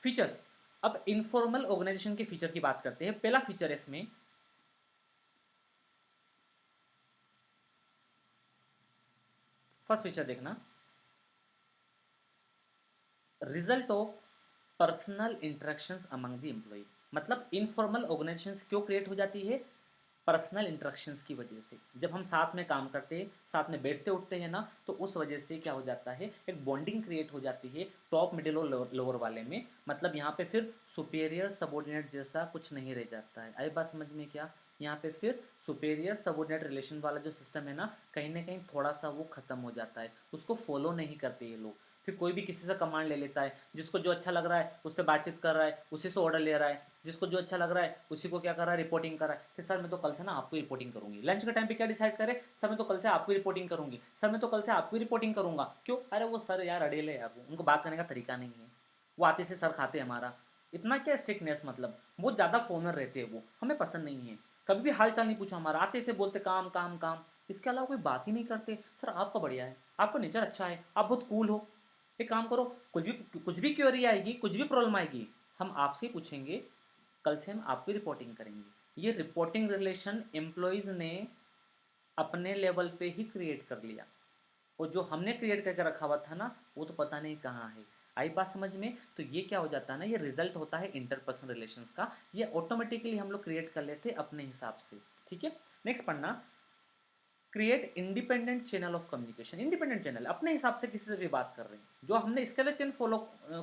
फीचर्स। अब इनफॉर्मल ऑर्गेनाइजेशन के फीचर की बात करते हैं। पहला फीचर है इसमें, फर्स्ट फीचर देखना, result of personal interactions among the employee, मतलब इनफॉर्मल ऑर्गेनाइजेशंस क्यों क्रिएट हो जाती है? पर्सनल इंटरेक्शंस की वजह से। जब हम साथ में काम करते हैं, साथ में बैठते उठते हैं ना, तो उस वजह से क्या हो जाता है, एक बॉन्डिंग क्रिएट हो जाती है टॉप, मिडिल और लोअर वाले में। मतलब यहाँ पे फिर सुपेरियर सबॉर्डिनेट जैसा कुछ नहीं रह जाता है। आई बात समझ में क्या? यहाँ पे फिर सुपेरियर सबॉर्डिनेट रिलेशन वाला जो सिस्टम है ना कहीं थोड़ा सा वो खत्म हो जाता है, उसको फॉलो नहीं करते ये लोग। फिर कोई भी किसी से कमांड ले लेता है, जिसको जो अच्छा लग रहा है उससे बातचीत कर रहा है, उसी से ऑर्डर ले रहा है, जिसको जो अच्छा लग रहा है उसी को क्या कर रहा है, रिपोर्टिंग कर रहा है कि सर मैं तो कल से ना आपको रिपोर्टिंग करूंगी। लंच के टाइम पे क्या डिसाइड करे, सर मैं तो कल से आपको रिपोर्टिंग करूंगी, सर मैं तो कल से आपको रिपोर्टिंग करूंगा। क्यों? अरे वो सर यार अड़ेले है, यार उनको बात करने का तरीका नहीं है, वो आते से सर खाते हमारा। इतना क्या स्ट्रिक्टनेस, मतलब बहुत ज़्यादा फॉर्मल रहते हैं वो, हमें पसंद नहीं है। कभी भी हाल चाल नहीं पूछा हमारा, आते से बोलते काम काम काम, इसके अलावा कोई बात ही नहीं करते। सर आपका बढ़िया है, आपका नेचर अच्छा है, आप बहुत कूल हो, एक काम करो, कुछ भी क्वेरी आएगी, कुछ भी प्रॉब्लम आएगी, हम आपसे ही पूछेंगे, कल से हम आपकी रिपोर्टिंग करेंगे। ये रिपोर्टिंग रिलेशन एम्प्लॉयज़ ने अपने लेवल पे ही क्रिएट कर लिया, और जो हमने क्रिएट करके रखा हुआ था ना, वो तो पता नहीं कहाँ है। आई बात समझ में? तो ये क्या हो जाता है ना, ये रिजल्ट होता है इंटरपर्सनल रिलेशंस का, ये ऑटोमेटिकली हम लोग क्रिएट कर लेते हैं अपने हिसाब से। ठीक है, नेक्स्ट पढ़ना, create independent channel of communication. Independent channel, अपने हिसाब से किसी से भी बात कर रहे हैं, जो हमने स्केलेटन फॉलो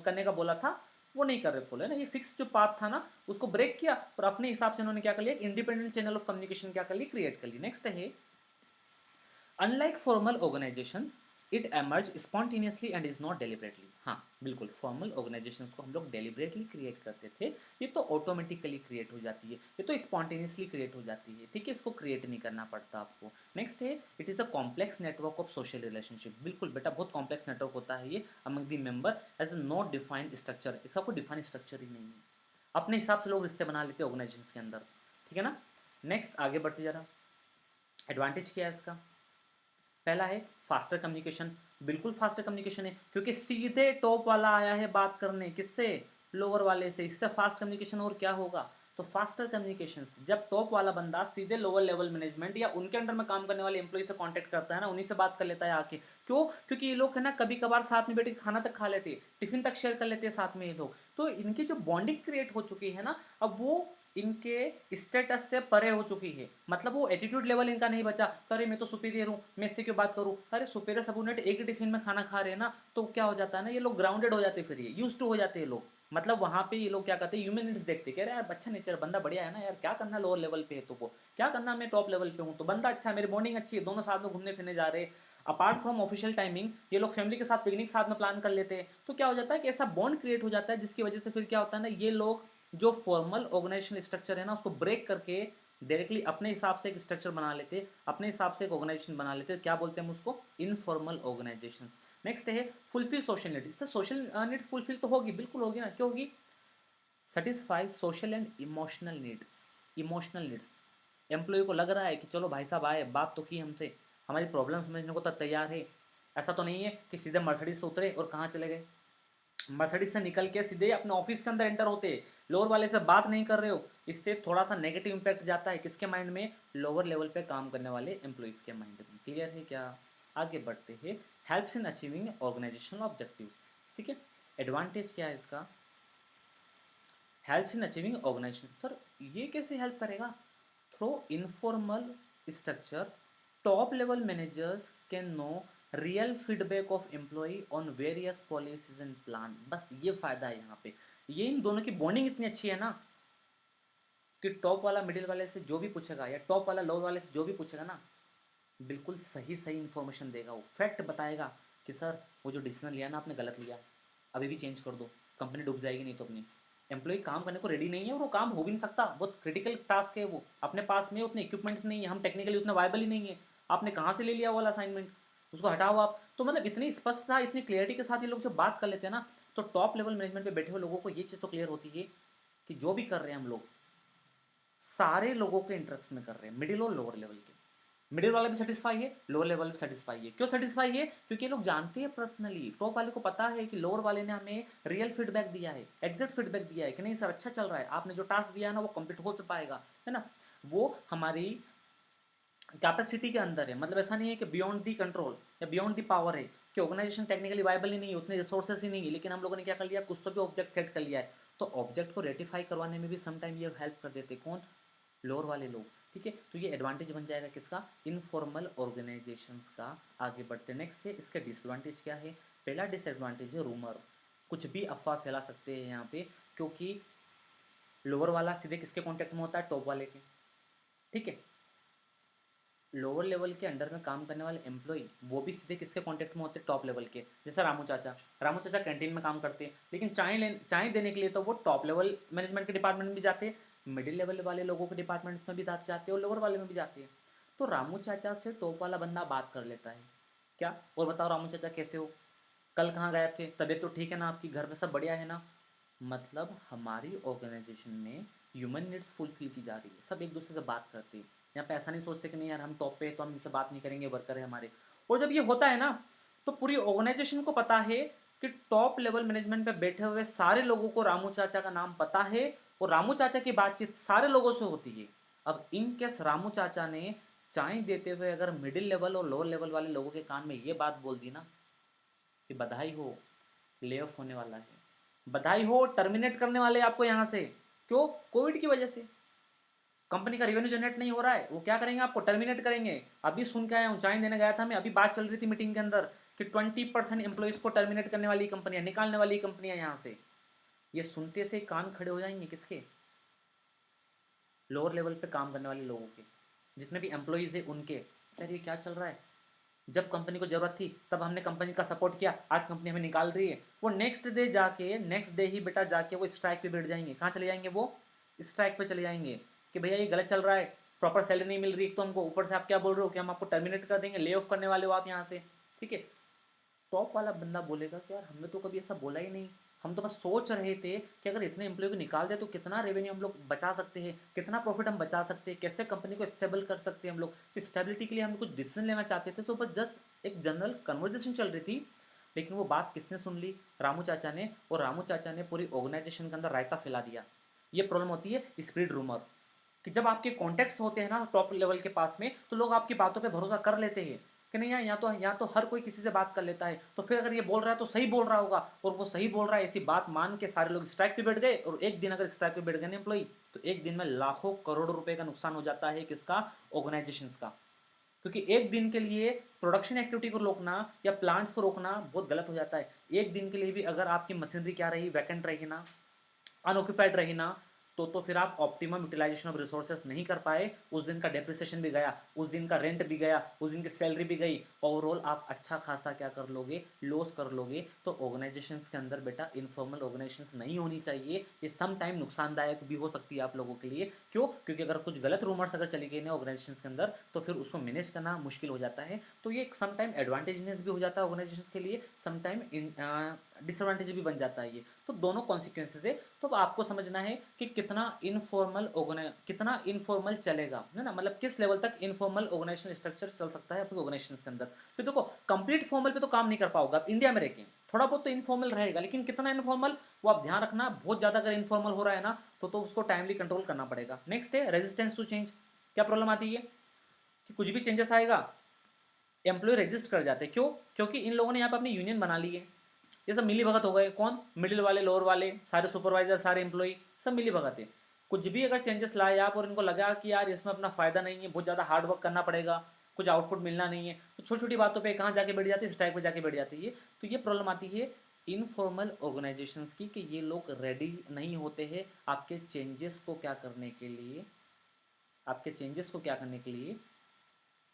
करने का बोला था वो नहीं कर रहे फॉलो, है ना, ये फिक्स जो पाथ था ना उसको ब्रेक किया, और अपने हिसाब से उन्होंने क्या कर लिया, इंडिपेंडेंट चैनल ऑफ कम्युनिकेशन क्या कर ली, क्रिएट कर ली। नेक्स्ट है, unlike formal organisation, it emerge spontaneously and is not deliberately. हाँ बिल्कुल, फॉर्मल ऑर्गेनाइजेशन को हम लोग डेलिबरेटली क्रिएट करते थे, ये तो ऑटोमेटिकली क्रिएट हो जाती है, ये तो स्पॉन्टेनियसली क्रिएट हो जाती है। ठीक है, इसको क्रिएट नहीं करना पड़ता आपको। नेक्स्ट है, it is a complex network of social relationship. बिल्कुल बेटा, बहुत कॉम्प्लेक्स नेटवर्क होता है ये among the member, as not defined structure, इसका कोई डिफाइंड स्ट्रक्चर ही नहीं है, अपने हिसाब से लोग रिश्ते बना लेते हैं ऑर्गेनाइजेशन के अंदर। ठीक है ना, नेक्स्ट आगे बढ़ते जरा, एडवांटेज क्या है इसका? पहला है फास्टर कम्युनिकेशन। बिल्कुल फास्टर कम्युनिकेशन है, क्योंकि सीधे टॉप वाला आया है बात करने, किससे, लोअर वाले से, इससे फास्ट कम्युनिकेशन और क्या होगा। तो फास्टर कम्युनिकेशन, जब टॉप वाला बंदा सीधे लोअर लेवल मैनेजमेंट या उनके अंडर में काम करने वाले एम्प्लॉय से कांटेक्ट करता है ना, उन्हीं से बात कर लेता है आके। क्यों? क्योंकि ये लोग है ना कभी कभार साथ में बैठ के खाना तक खा लेते हैं, टिफिन तक शेयर कर लेते हैं साथ में ये लोग, तो इनकी जो बॉन्डिंग क्रिएट हो चुकी है ना, अब वो इनके स्टेटस से परे हो चुकी है। मतलब वो एटीट्यूड लेवल इनका नहीं बचा, अरे मैं तो सुपीरियर हूँ, मैं इससे क्यों बात करूँ। अरे सुपीरियर सबोर्डिनेट एक ही टिफिन में खाना खा रहे हैं ना, तो क्या हो जाता है ना, ये लोग ग्राउंडेड हो जाते हैं, फिर ये यूज टू हो जाते हैं लोग। मतलब वहाँ पे ये लोग क्या करते हैं, ह्यूमन नीड्स देखते हैं, कह रहे यार अच्छा नेचर बंदा बढ़िया है ना यार, क्या करना लोअर लेवल पे है तो वो क्या करना, मैं टॉप लेवल पे हूँ तो बंदा अच्छा है, मेरी बॉन्डिंग अच्छी है, दोनों साथ में घूमने फिरने जा रहे हैं। अपार्ट फ्रॉम ऑफिशियल टाइमिंग ये लोग फैमिली के साथ पिकनिक साथ में प्लान कर लेते हैं। तो क्या हो जाता है कि ऐसा बॉन्ड क्रिएट हो जाता है, जिसकी वजह से फिर क्या होता है ना, ये लोग जो फॉर्मल ऑर्गेनाइजेशन स्ट्रक्चर है ना उसको ब्रेक करके डायरेक्टली अपने हिसाब से एक स्ट्रक्चर बना लेते, अपने हिसाब से एक ऑर्गेनाइजेशन बना लेते, क्या बोलते हैं हम उसको, इनफॉर्मल ऑर्गेनाइजेशन। नेक्स्ट है फुलफिल सोशल नीड। इससे सोशल नीड फुलफिल तो होगी, बिल्कुल होगी ना, क्यों होगी, satisfy social and emotional needs. Emotional needs, employee को लग रहा है कि चलो भाई साहब आए, बात तो की हमसे, हमारी प्रॉब्लम समझने को तो तैयार है, ऐसा तो नहीं है कि सीधे मर्सिडीज से उतरे और कहाँ चले गए, मर्सिडीज से निकल के सीधे अपने ऑफिस के अंदर एंटर होते, लोअर वाले से बात नहीं कर रहे हो। इससे थोड़ा सा नेगेटिव इंपैक्ट जाता है किसके माइंड में, लोअर लेवल पे काम करने वाले एम्प्लॉयज़ के माइंड में। क्लियर है क्या? आगे बढ़ते हैं, helps in achieving organisational objectives. ठीक है, एडवांटेज क्या है इसका, helps in achieving organisation. Sir ये कैसे हेल्प करेगा, through informal structure top level managers can know real feedback of employee on various policies and plan. बस ये फायदा है यहाँ पे, ये इन दोनों की बॉन्डिंग इतनी अच्छी है ना कि टॉप वाला मिडिल वाले से जो भी पूछेगा या टॉप वाला लोअर वाले से जो भी पूछेगा ना, बिल्कुल सही सही इन्फॉर्मेशन देगा, वो फैक्ट बताएगा कि सर वो जो डिसीजन लिया ना आपने गलत लिया, अभी भी चेंज कर दो, कंपनी डूब जाएगी नहीं तो अपनी। एम्प्लॉय काम करने को रेडी नहीं है और वो काम हो भी नहीं सकता, बहुत क्रिटिकल टास्क है वो, अपने पास में उतने इक्विपमेंट्स नहीं है, हम टेक्निकली उतना वायबल ही नहीं है, आपने कहाँ से ले लिया वो वाला असाइनमेंट, उसको हटाओ आप। तो मतलब इतनी स्पष्टता, इतनी क्लियरिटी के साथ ये लोग जब बात कर लेते हैं ना, तो टॉप लेवल मैनेजमेंट पे बैठे हुए लोगों को ये चीज़ तो क्लियर होती है कि जो भी कर रहे हैं हम लोग सारे लोगों के इंटरेस्ट में कर रहे हैं, मिडिल और लोअर लेवल के। मिडिल वाला भी सेटिस्फाई है, लोअर लेवल भी सेटिस्फाई है। क्यों सेटिस्फाई है? क्योंकि ये लोग जानते हैं पर्सनली, टॉप वाले को पता है कि लोअर वाले ने हमें रियल फीडबैक दिया है, एग्जैक्ट फीडबैक दिया है कि नहीं सर अच्छा चल रहा है, आपने जो टास्क दिया है ना वो कंप्लीट हो तो पाएगा, है ना, वो हमारी कैपेसिटी के अंदर है। मतलब ऐसा नहीं है कि बियॉन्ड दी कंट्रोल या बियॉन्ड दी पावर है, कि ऑर्गेनाइजेशन टेक्निकली वायबल ही नहीं है, उतने रिसोर्सेस ही नहीं है, लेकिन हम लोगों ने क्या कर लिया, कुछ तो भी ऑब्जेक्ट सेट कर लिया है। तो ऑब्जेक्ट को रेटिफाई करवाने में भी समटाइम ये हेल्प कर देते, कौन, लोअर वाले लोग। ठीक है, तो ये एडवांटेज बन जाएगा किसका, इनफॉर्मल ऑर्गेनाइजेशंस का। आगे बढ़ते नेक्स्ट है, इसका डिसएडवांटेज क्या है। पहला डिसएडवांटेज है रूमर, कुछ भी अफवाह फैला सकते हैं यहाँ पे, क्योंकि लोअर वाला सीधे किसके कांटेक्ट में होता है, टॉप वाले के। ठीक है, लोअर लेवल के अंडर में काम करने वाले एम्प्लॉय वो भी सीधे किसके कांटेक्ट में होते हैं, टॉप लेवल के। जैसे रामू चाचा कैंटीन में काम करते हैं, लेकिन चाय देने के लिए तो वो टॉप लेवल मैनेजमेंट के डिपार्टमेंट में भी जाते हैं, मिडिल लेवल वाले लोगों के डिपार्टमेंट्स में भी जाते हैं और लोअर वाले में भी जाते हैं। तो रामू चाचा से टॉप वाला बंदा बात कर लेता है, क्या, और बताओ रामू चाचा कैसे हो, कल कहाँ गए थे, तबीयत तो ठीक है ना आपकी, घर में सब बढ़िया है ना। मतलब हमारी ऑर्गेनाइजेशन में ह्यूमन नीड्स फुलफिल की जा रही है, सब एक दूसरे से बात करते हैं। यहाँ पे ऐसा नहीं सोचते कि नहीं यार हम टॉप पे हैं तो हम इनसे बात नहीं करेंगे, वर्कर है हमारे। और जब ये होता है ना, तो पूरी ऑर्गेनाइजेशन को पता है कि टॉप लेवल मैनेजमेंट पे बैठे हुए सारे लोगों को रामू चाचा का नाम पता है, और रामू चाचा की बातचीत सारे लोगों से होती है। अब इन केस रामू चाचा ने चाय देते हुए अगर मिडिल लेवल और लोअर लेवल वाले लोगों के कान में ये बात बोल दी ना कि बधाई हो, ले ऑफ होने वाला है, बधाई हो, टर्मिनेट करने वाले हैं आपको यहाँ से, क्यों, कोविड की वजह से कंपनी का रेवेन्यू जनरेट नहीं हो रहा है, वो क्या करेंगे, आपको टर्मिनेट करेंगे। अभी सुन के आया हूँ, चाय देने गया था मैं, अभी बात चल रही थी मीटिंग के अंदर कि 20% एम्प्लॉइज को टर्मिनेट करने वाली कंपनियां, निकालने वाली कंपनियां यहाँ से। ये सुनते से कान खड़े हो जाएंगे किसके, लोअर लेवल पे काम करने वाले लोगों के, जितने भी एम्प्लॉइज है उनके। यार ये क्या चल रहा है, जब कंपनी को जरूरत थी तब हमने कंपनी का सपोर्ट किया, आज कंपनी हमें निकाल रही है। वो नेक्स्ट डे ही बेटा जाके वो स्ट्राइक पे बैठ जाएंगे, कहाँ चले जाएंगे, वो स्ट्राइक पे चले जाएंगे कि भैया ये गलत चल रहा है, प्रॉपर सैलरी नहीं मिल रही तो हमको, ऊपर से आप क्या बोल रहे हो कि हम आपको टर्मिनेट कर देंगे, ले ऑफ करने वाले हो आप यहाँ से। ठीक है, टॉप वाला बंदा बोलेगा कि यार हमने तो कभी ऐसा बोला ही नहीं, हम तो बस सोच रहे थे कि अगर इतने एम्प्लॉय को निकाल दे तो कितना रेवेन्यू हम लोग बचा सकते हैं, कितना प्रॉफिट हम बचा सकते हैं, कैसे कंपनी को स्टेबल कर सकते हैं हम लोग। तो स्टेबिलिटी के लिए हम कुछ डिसीजन लेना चाहते थे, तो बस जस्ट एक जनरल कन्वर्जेशन चल रही थी। लेकिन वो बात किसने सुन ली, रामू चाचा ने, और रामू चाचा ने पूरी ऑर्गेनाइजेशन के अंदर रायता फैला दिया। ये प्रॉब्लम होती है स्प्रेड रूमर, कि जब आपके कॉन्टैक्ट्स होते हैं ना टॉप लेवल के पास में, तो लोग आपकी बातों पे भरोसा कर लेते हैं कि नहीं यार, यहाँ तो हर कोई किसी से बात कर लेता है, तो फिर अगर ये बोल रहा है तो सही बोल रहा होगा, और वो सही बोल रहा है, ऐसी बात मान के सारे लोग स्ट्राइक पे बैठ गए। और एक दिन अगर स्ट्राइक पे बैठ गए ना एम्प्लॉई, तो एक दिन में लाखों करोड़ों रुपए का नुकसान हो जाता है, किसका, ऑर्गेनाइजेशन का। क्योंकि एक दिन के लिए प्रोडक्शन एक्टिविटी को रोकना या प्लांट्स को रोकना बहुत गलत हो जाता है। एक दिन के लिए भी अगर आपकी मशीनरी क्या रही, वैकेंट रही ना, अनऑक्यूपाइड रही ना, तो फिर आप ऑप्टिमम यूटिलाइजेशन ऑफ रिसोर्सेज नहीं कर पाए, उस दिन का डेप्रिसिएशन भी गया, उस दिन का रेंट भी गया, उस दिन की सैलरी भी गई, ओवरऑल आप अच्छा खासा क्या कर लोगे, लॉस कर लोगे। तो ऑर्गेनाइजेशंस के अंदर बेटा इनफॉर्मल ऑर्गेनाइजेशंस नहीं होनी चाहिए, ये सम टाइम नुकसानदायक भी हो सकती है आप लोगों के लिए। क्यों, क्योंकि अगर कुछ गलत रूमर्स अगर चली गई ना ऑर्गेनाइजेशंस के अंदर, तो फिर उसको मैनेज करना मुश्किल हो जाता है। तो ये सम टाइम एडवांटेजनेस भी हो जाता है ऑर्गेनाइजेशंस के लिए, सम टाइम डिसएडवांटेज भी बन जाता है ये। तो दोनों कॉन्सिक्वेंसेज है। तो अब आपको समझना है कि कितना इनफॉर्मल चलेगा, है ना, मतलब किस लेवल तक इनफॉर्मल ऑर्गेनाइजेशनल स्ट्रक्चर चल सकता है अपने ऑर्गेनाइजेशन के अंदर। फिर देखो, कंप्लीट फॉर्मल पे तो काम नहीं कर पाओगे आप इंडिया में रह के, थोड़ा बहुत तो इनफॉर्मल रहेगा, लेकिन कितना इनफॉर्मल वो आप ध्यान रखना। बहुत ज़्यादा अगर इनफॉर्मल हो रहा है ना, तो उसको टाइमली कंट्रोल करना पड़ेगा। नेक्स्ट है रेजिस्टेंस टू चेंज। क्या प्रॉब्लम आती है कि कुछ भी चेंजेस आएगा, एम्प्लॉय रेजिस्ट कर जाते हैं। क्यों, क्योंकि इन लोगों ने यहाँ पर अपनी यूनियन बना ली है। ये सब मिली भगत हो गए, कौन, मिडिल वाले, लोअर वाले, सारे सुपरवाइजर, सारे एम्प्लॉय, सब मिली भगत है। कुछ भी अगर चेंजेस लाए आप और इनको लगा कि यार इसमें अपना फायदा नहीं है, बहुत ज़्यादा हार्ड वर्क करना पड़ेगा, कुछ आउटपुट मिलना नहीं है, तो छोटी छोटी बातों पे कहाँ जाके बैठ जाती है, स्ट्राइक पे जाके बैठ जाती है। तो ये प्रॉब्लम आती है इनफॉर्मल ऑर्गेनाइजेशंस की, कि ये लोग रेडी नहीं होते हैं आपके चेंजेस को क्या करने के लिए, आपके चेंजेस को क्या करने के लिए,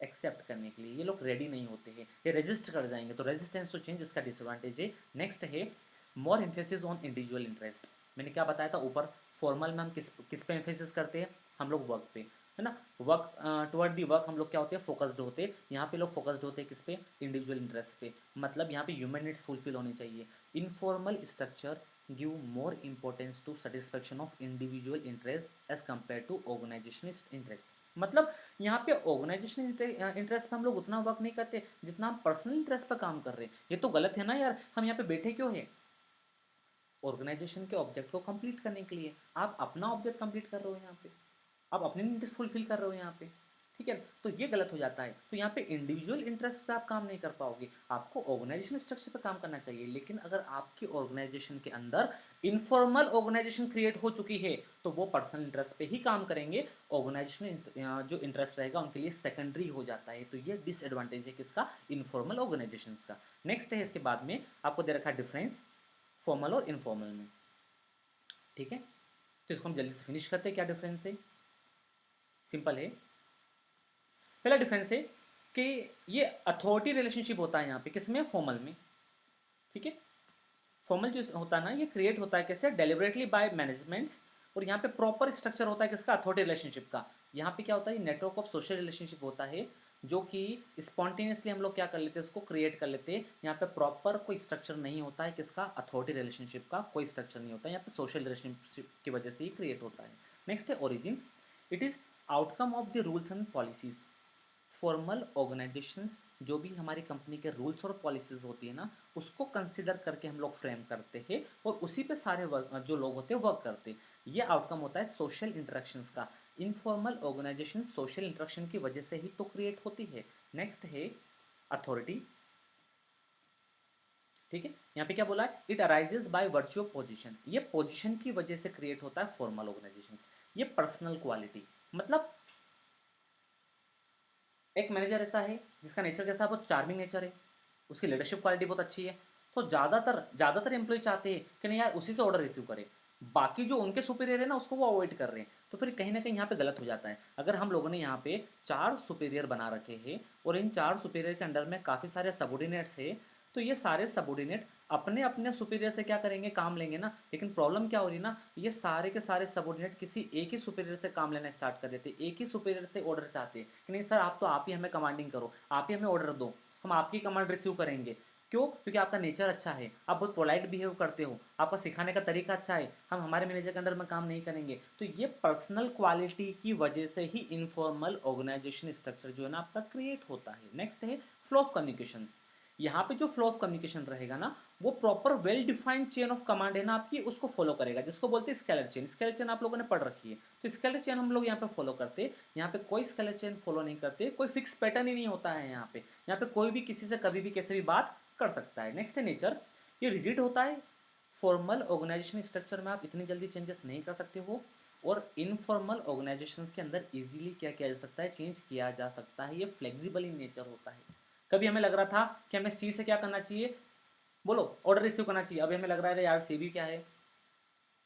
एक्सेप्ट करने के लिए ये लोग रेडी नहीं होते हैं, ये रेजिस्ट कर जाएंगे। तो रेजिस्टेंस टू चेंज इसका डिसएडवांटेज है। नेक्स्ट है मोर एम्फेसिस ऑन इंडिविजुअल इंटरेस्ट। मैंने क्या बताया था ऊपर, फॉर्मल में हम किस पे एम्फेसिस करते हैं, हम लोग वर्क पे, है ना, वर्क टुवर्ड दी वर्क हम लोग क्या होते हैं, फोकस्ड होते हैं। यहाँ पे लोग फोकस्ड होते हैं किस पे, इंडिविजुअल इंटरेस्ट पे, मतलब यहाँ पे ह्यूमन नीड्स फुलफिल होनी चाहिए। Informal structure give more importance to satisfaction of individual interest as compare to organisational interest. मतलब यहाँ पे ऑर्गेनाइजेशन इंटरेस्ट पे हम लोग उतना वर्क नहीं करते जितना हम पर्सनल इंटरेस्ट पे काम कर रहे हैं। ये तो गलत है ना यार, हम यहाँ पे बैठे क्यों है, ऑर्गेनाइजेशन के ऑब्जेक्ट को कंप्लीट करने के लिए। आप अपना ऑब्जेक्ट कंप्लीट कर रहे हो यहाँ पे, आप अपनी नीड्स फुलफिल कर रहे हो यहाँ पे। ठीक है, तो ये गलत हो जाता है। तो यहाँ पे इंडिविजुअल इंटरेस्ट पे आप काम नहीं कर पाओगे, आपको ऑर्गेनाइजेशन स्ट्रक्चर पे काम करना चाहिए। लेकिन अगर आपकी ऑर्गेनाइजेशन के अंदर इनफॉर्मल ऑर्गेनाइजेशन क्रिएट हो चुकी है तो वो पर्सनल इंटरेस्ट पे ही काम करेंगे, ऑर्गेनाइजेशन जो इंटरेस्ट रहेगा उनके लिए सेकेंडरी हो जाता है। तो ये डिसएडवांटेज है किसका, इनफॉर्मल ऑर्गेनाइजेशन का। नेक्स्ट है इसके बाद में आपको दे रखा है डिफरेंस फॉर्मल और इनफॉर्मल में, ठीक है। तो इसको हम जल्दी से फिनिश करते हैं। क्या डिफरेंस है, सिंपल है। पहला डिफरेंस है कि ये अथॉरिटी रिलेशनशिप होता है यहाँ पे किसमें, फॉर्मल में, ठीक है। फॉर्मल जो होता है ना ये क्रिएट होता है कैसे, डेलिबरेटली बाय मैनेजमेंट्स, और यहाँ पे प्रॉपर स्ट्रक्चर होता है किसका, अथॉरिटी रिलेशनशिप का। यहाँ पे क्या होता है, नेटवर्क ऑफ सोशल रिलेशनशिप होता है जो कि स्पॉन्टेनियसली हम लोग क्या कर लेते हैं, उसको क्रिएट कर लेते हैं। यहाँ पे प्रॉपर कोई स्ट्रक्चर नहीं होता है किसका, अथॉरिटी रिलेशनशिप का कोई स्ट्रक्चर नहीं होता है, यहाँ पे सोशल रिलेशनशिप की वजह से ही क्रिएट होता है। नेक्स्ट है origin, it is outcome of the rules and policies. Formal organisations जो भी हमारी कंपनी के रूल्स और पॉलिसीज होती है ना, उसको कंसिडर करके हम लोग फ्रेम करते हैं और उसी पे सारे वर्क जो लोग होते हैं वर्क करते हैं। ये आउटकम होता है सोशल इंटरेक्शंस का। इनफॉर्मल ऑर्गेनाइजेशन सोशल इंटरेक्शन की वजह से ही तो क्रिएट होती है। नेक्स्ट है अथॉरिटी, ठीक है। यहाँ पे क्या बोला है, it arises bye virtue of position. ये पोजीशन की वजह से क्रिएट होता है फॉर्मल ऑर्गेनाइजेशन। ये पर्सनल क्वालिटी, मतलब एक मैनेजर ऐसा है जिसका नेचर कैसा है, बहुत चार्मिंग नेचर है, उसकी लीडरशिप क्वालिटी बहुत अच्छी है, तो ज़्यादातर एम्प्लॉय चाहते हैं कि नहीं यार उसी से ऑर्डर रिसीव करे, बाकी जो उनके सुपीरियर है ना उसको वो अवॉइड कर रहे हैं। तो फिर कहीं ना कहीं यहाँ पे गलत हो जाता है। अगर हम लोगों ने यहाँ पे 4 सुपीरियर बना रखे हैं और इन 4 सुपीरियर के अंडर में काफ़ी सारे सबॉर्डिनेट्स है, तो ये सारे सबॉर्डिनेट अपने अपने सुपीरियर से क्या करेंगे, काम लेंगे ना। लेकिन प्रॉब्लम क्या हो रही है ना, ये सारे के सारे सबॉर्डिनेट किसी एक ही सुपीरियर से काम लेना स्टार्ट कर देते, एक ही सुपीरियर से ऑर्डर चाहते हैं कि नहीं सर आप ही हमें कमांडिंग करो, आप ही हमें ऑर्डर दो, हम आपकी कमांड रिसीव करेंगे। क्यों, क्योंकि आपका नेचर अच्छा है, आप बहुत पोलाइट बिहेव करते हो, आपका सिखाने का तरीका अच्छा है, हम हमारे मैनेजर के अंडर में काम नहीं करेंगे। तो ये पर्सनल क्वालिटी की वजह से ही इनफॉर्मल ऑर्गेनाइजेशन स्ट्रक्चर जो है ना आपका क्रिएट होता है। नेक्स्ट है फ्लो ऑफ कम्युनिकेशन। यहाँ पे जो फ्लो ऑफ कम्युनिकेशन रहेगा ना, वो proper well defined chain of command है ना आपकी, उसको फॉलो करेगा, जिसको बोलते हैं स्केलर चेन। स्केलर चेन आप लोगों ने पढ़ रखी है, तो स्केलर चेन हम लोग यहाँ पे फॉलो करते हैं। यहाँ पे कोई स्केलर चेन फॉलो नहीं करते, कोई फिक्स पैटर्न ही नहीं होता है यहाँ पे। यहाँ पे कोई भी किसी से कभी भी कैसे भी बात कर सकता है। नेक्स्ट है नेचर, ये रिजिड होता है। फॉर्मल ऑर्गेनाइजेशन स्ट्रक्चर में आप इतनी जल्दी चेंजेस नहीं कर सकते हो, और इनफॉर्मल ऑर्गेनाइजेशन के अंदर इजीली क्या किया जा सकता है, चेंज किया जा सकता है। ये फ्लेक्सिबल इन नेचर होता है। कभी हमें लग रहा था कि हमें सी से क्या करना चाहिए, बोलो ऑर्डर रिसीव करना चाहिए, अभी हमें लग रहा है यार सी भी क्या है,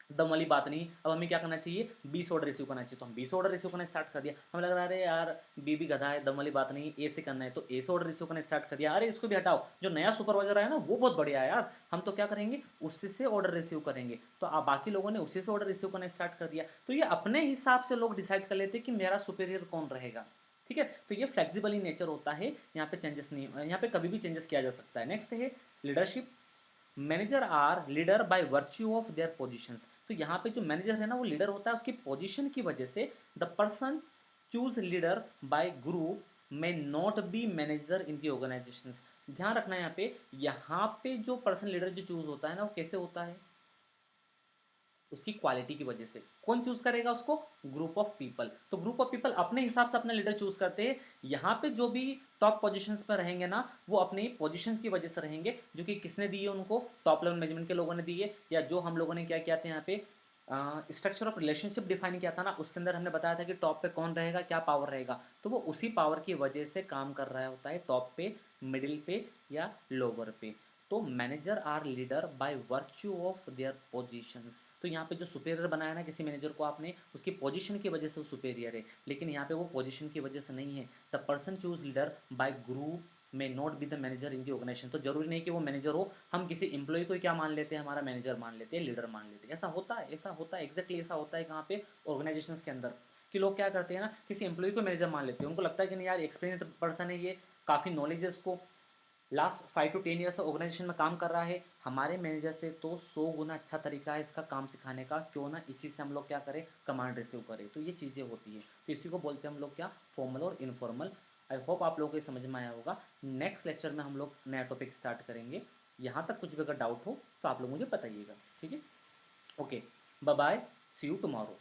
दम वाली बात नहीं, अब हमें क्या करना चाहिए, 20 ऑर्डर रिसीव करना चाहिए, तो हम 20 ऑर्डर रिसीव करना स्टार्ट कर दिया। हमें लग रहा है यार बी भी गधा है, दम वाली बात नहीं, ए से करना है, तो ए से ऑर्डर रिसीव करना स्टार्ट कर दिया। अरे इसको भी हटाओ, जो नया सुपरवाइजर आया ना वो बहुत बढ़िया है यार, हम तो क्या करेंगे उसी से ऑर्डर रिसीव करेंगे। तो आप बाकी लोगों ने उसी से ऑर्डर रिसीव करना स्टार्ट कर दिया। तो ये अपने हिसाब से लोग डिसाइड कर लेते हैं कि मेरा सुपीरियर कौन रहेगा, ठीक है। तो ये फ्लेक्सिबल इन नेचर होता है, यहाँ पे चेंजेस नहीं, यहाँ पे कभी भी चेंजेस किया जा सकता है। नेक्स्ट है leadership, manager are leader by virtue of their positions. तो यहाँ पे जो मैनेजर है ना वो लीडर होता है उसकी पोजीशन की वजह से। The person choose leader by group may not be manager in the organisation. ध्यान रखना यहाँ पे जो पर्सन लीडर जो चूज होता है ना वो कैसे होता है, उसकी क्वालिटी की वजह से। कौन चूज करेगा उसको, ग्रुप ऑफ पीपल। तो ग्रुप ऑफ पीपल अपने हिसाब से अपना लीडर चूज करते हैं। यहाँ पे जो भी टॉप पोजीशंस पर रहेंगे ना वो अपने ही पोजीशंस की वजह से रहेंगे, जो कि किसने दी है उनको, टॉप लेवल मैनेजमेंट के लोगों ने दी है, या जो हम लोगों ने क्या किया था यहाँ पे स्ट्रक्चर ऑफ रिलेशनशिप डिफाइन किया था ना, उसके अंदर हमने बताया था कि टॉप पे कौन रहेगा, क्या पावर रहेगा। तो वो उसी पावर की वजह से काम कर रहा होता है, टॉप पे, मिडिल पे या लोअर पे। तो manager are leader by virtue of their positions. तो यहाँ पे जो सुपेरियर बनाया ना किसी मैनेजर को आपने, उसकी पोजीशन की वजह से वो सुपेरियर है, लेकिन यहाँ पे वो पोजीशन की वजह से नहीं है। The person choose leader by group may not be the manager in the organisation. तो जरूरी नहीं कि वो मैनेजर हो, हम किसी एम्प्लॉय को क्या मान लेते हैं, हमारा मैनेजर मान लेते हैं, लीडर मान लेते हैं। ऐसा होता है, ऐसा होता है, एग्जैक्टली ऐसा होता है कहाँ पे, ऑर्गेनाइजेशन के अंदर, कि लोग क्या करते हैं ना किसी एम्प्लॉय को मैनेजर मान लेते हैं। उनको लगता है कि नहीं यार एक्सपीरियंस पर्सन है, ये काफ़ी नॉलेज है उसको, लास्ट 5 to 10 ईयर से ऑर्गेनाइजेशन में काम कर रहा है, हमारे मैनेजर से तो 100 गुना अच्छा तरीका है इसका काम सिखाने का, क्यों ना इसी से हम लोग क्या करें, कमांड रिसीव करें। तो ये चीज़ें होती है, तो इसी को बोलते हैं हम लोग क्या, फॉर्मल और इनफॉर्मल। आई होप आप लोगों को ये समझ में आया होगा। नेक्स्ट लेक्चर में हम लोग नया टॉपिक स्टार्ट करेंगे। यहाँ तक कुछ भी अगर डाउट हो तो आप लोग मुझे बताइएगा, ठीक है। Okay, bye bye, see you tomorrow.